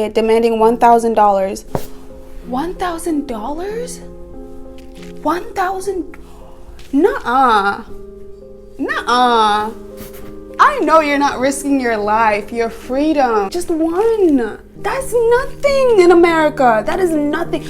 demanding $1,000. $1,000? 1,000? Nuh-uh. Nuh-uh. I know you're not risking your life, your freedom. Just one. That's nothing in America. That is nothing.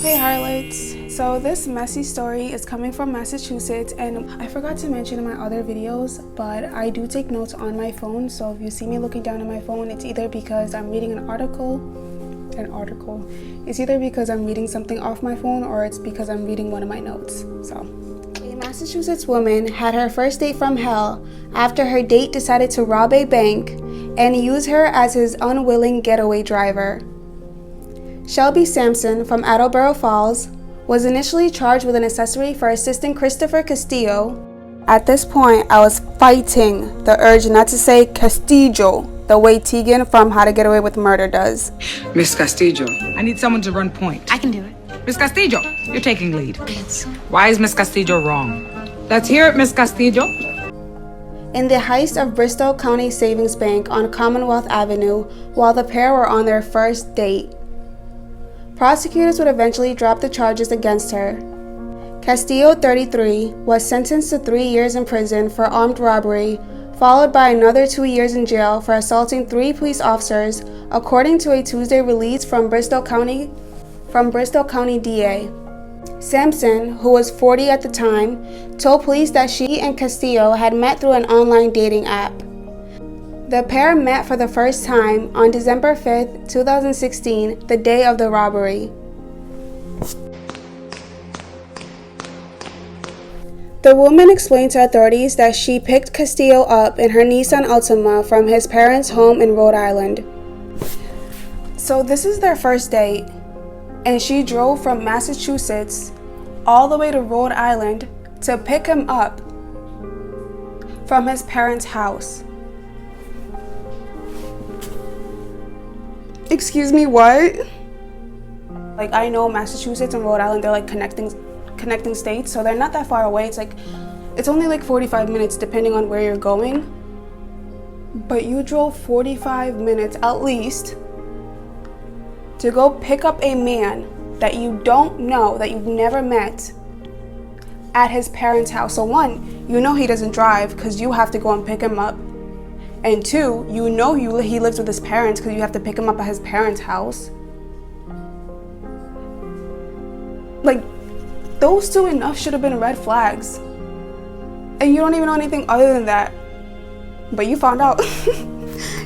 Hey highlights. So this messy story is coming from Massachusetts, and I forgot to mention in my other videos, but I do take notes on my phone. So if you see me looking down at my phone, it's either because I'm reading an article. It's either because I'm reading something off my phone, or it's because I'm reading one of my notes. So a Massachusetts woman had her first date from hell after her date decided to rob a bank and use her as his unwilling getaway driver. Shelby Sampson from Attleboro Falls was initially charged with an accessory for assisting Christopher Castillo. At this point, I was fighting the urge not to say Castillo the way Tegan from How to Get Away with Murder does. Miss Castillo, I need someone to run point. I can do it. Miss Castillo, you're taking lead. Why is Miss Castillo wrong? Let's hear it, Miss Castillo. In the heist of Bristol County Savings Bank on Commonwealth Avenue while the pair were on their first date. Prosecutors would eventually drop the charges against her. Castillo, 33, was sentenced to 3 years in prison for armed robbery, followed by another 2 years in jail for assaulting 3 police officers, according to a Tuesday release from Bristol County DA. Sampson, who was 40 at the time, told police that she and Castillo had met through an online dating app. The pair met for the first time on December 5th, 2016, the day of the robbery. The woman explained to authorities that she picked Castillo up in her Nissan Altima from his parents' home in Rhode Island. So this is their first date, and she drove from Massachusetts all the way to Rhode Island to pick him up from his parents' house. Excuse me, what? Like, I know Massachusetts and Rhode Island, they're like connecting states, so they're not that far away. It's only like 45 minutes depending on where you're going. But you drove 45 minutes at least to go pick up a man that you don't know, that you've never met, at his parents' house. So one, you know he doesn't drive because you have to go and pick him up. And two, you know he lives with his parents because you have to pick him up at his parents' house. Like, those two enough should have been red flags. And you don't even know anything other than that. But you found out.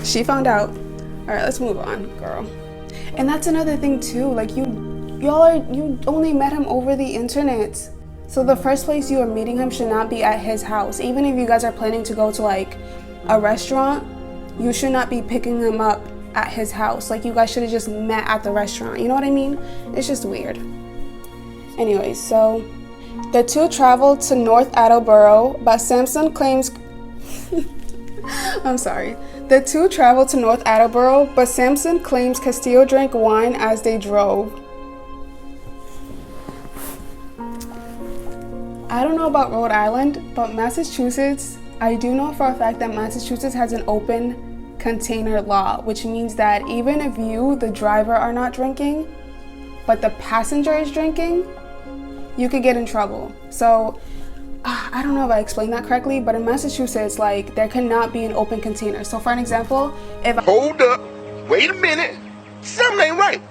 She found out. Alright, let's move on, girl. And that's another thing too, like you only met him over the internet. So the first place you are meeting him should not be at his house. Even if you guys are planning to go to like a restaurant, you should not be picking him up at his house. Like, you guys should have just met at the restaurant. You know what I mean? It's just weird. Anyways, so the two traveled to North Attleboro, but Sampson claims The two traveled to North Attleboro, but Sampson claims Castillo drank wine as they drove. I don't know about Rhode Island, but Massachusetts, I do know for a fact that Massachusetts has an open container law, which means that even if you, the driver, are not drinking, but the passenger is drinking, you could get in trouble. So, I don't know if I explained that correctly, but in Massachusetts, like, there cannot be an open container. So for an example, if Hold up, wait a minute, something ain't right.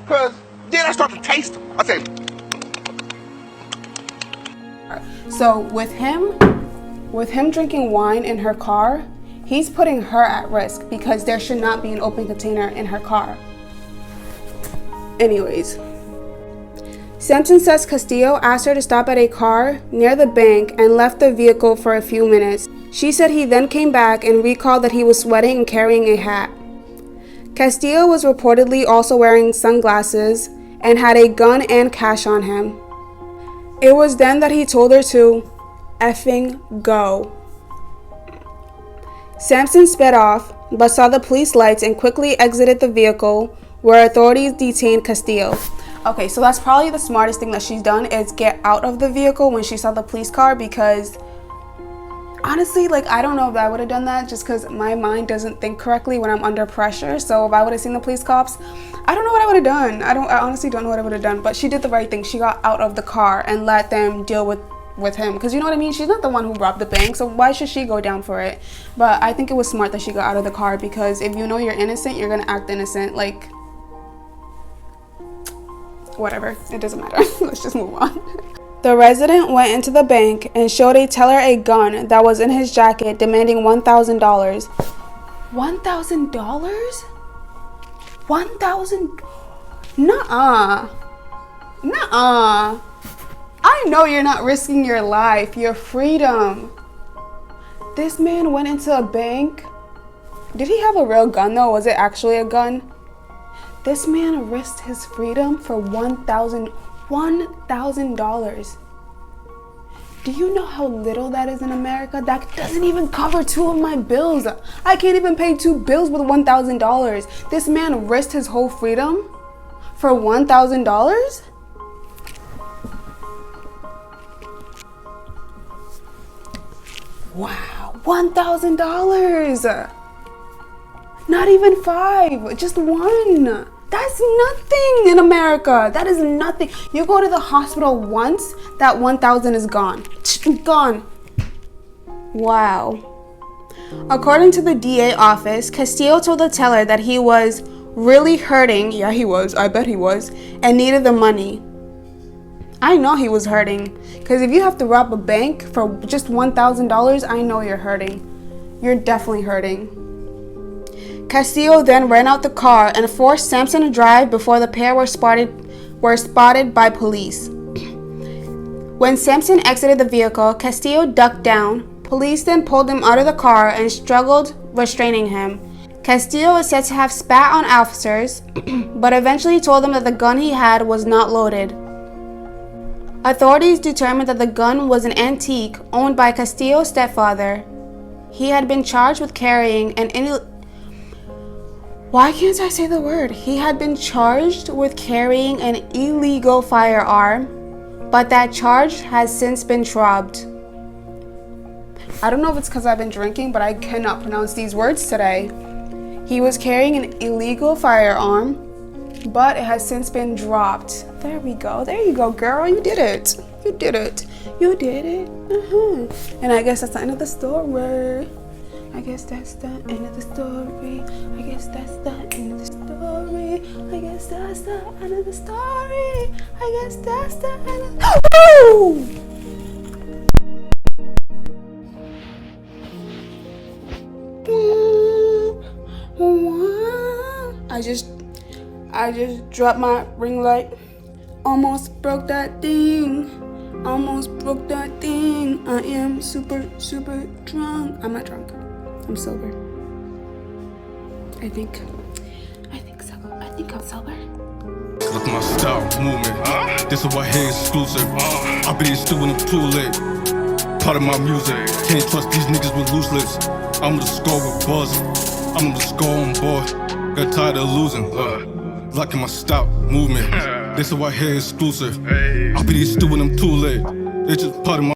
Cause then I start to taste them. I say, so with him drinking wine in her car, he's putting her at risk because there should not be an open container in her car. Anyways, Sampson says Castillo asked her to stop at a car near the bank and left the vehicle for a few minutes. She said he then came back and recalled that he was sweating and carrying a hat. Castillo was reportedly also wearing sunglasses and had a gun and cash on him. It was then that he told her to effing go. Sampson sped off, but saw the police lights and quickly exited the vehicle, where authorities detained Castillo. Okay, so that's probably the smartest thing that she's done, is get out of the vehicle when she saw the police car, because honestly, like, I don't know if I would have done that just because my mind doesn't think correctly when I'm under pressure. So if I would have seen the police cops, I don't know what I would have done. I honestly don't know what I would have done. But she did the right thing. She got out of the car and let them deal with him, because you know what I mean, she's not the one who robbed the bank, so why should she go down for it? But I think it was smart that she got out of the car, because if you know you're innocent, you're gonna act innocent. Like, whatever, it doesn't matter. Let's just move on. The resident went into the bank and showed a teller a gun that was in his jacket, demanding $1,000. $1,000? 1,000? Nuh-uh. Nuh-uh. I know you're not risking your life, your freedom. This man went into a bank. Did he have a real gun though? Was it actually a gun? This man risked his freedom for $1,000. Do you know how little that is in America? That doesn't even cover 2 of my bills. I can't even pay 2 bills with $1,000. This man risked his whole freedom for $1,000? Wow, $1,000. Not even 5, just 1. That's nothing in America. That is nothing. You go to the hospital once, that 1,000 is gone. Gone. Wow. According to the DA office, Castillo told the teller that he was really hurting. Yeah, he was. I bet he was. And needed the money. I know he was hurting, because if you have to rob a bank for just $1,000, I know you're hurting. You're definitely hurting. Castillo then ran out the car and forced Sampson to drive before the pair were spotted by police. When Sampson exited the vehicle, Castillo ducked down. Police then pulled him out of the car and struggled restraining him. Castillo is said to have spat on officers, but eventually told them that the gun he had was not loaded. Authorities determined that the gun was an antique owned by Castillo's stepfather. He had been charged with carrying an Why can't I say the word? He had been charged with carrying an illegal firearm, but that charge has since been dropped. I don't know if it's because I've been drinking, but I cannot pronounce these words today. He was carrying an illegal firearm, but it has since been dropped. There we go. There you go, girl. You did it. You did it. You did it. And I guess that's the end of the story. I guess that's the end of the story. I guess that's the end of the story. I guess that's the end of the story. I guess that's the end of the I just dropped my ring light. Almost broke that thing. Almost broke that thing. I am super drunk. I'm not drunk. I'm sober. I think so. I think I'm sober. Look at my style movement. This is what here exclusive. I be stewing and too late. Part of my music. Can't trust these niggas with loose lips. I'm gonna score with buzz. I'm gonna score on board. Got tired of losing. Locking my style movement. This is what here exclusive. I be stewing them too late. It's just part of my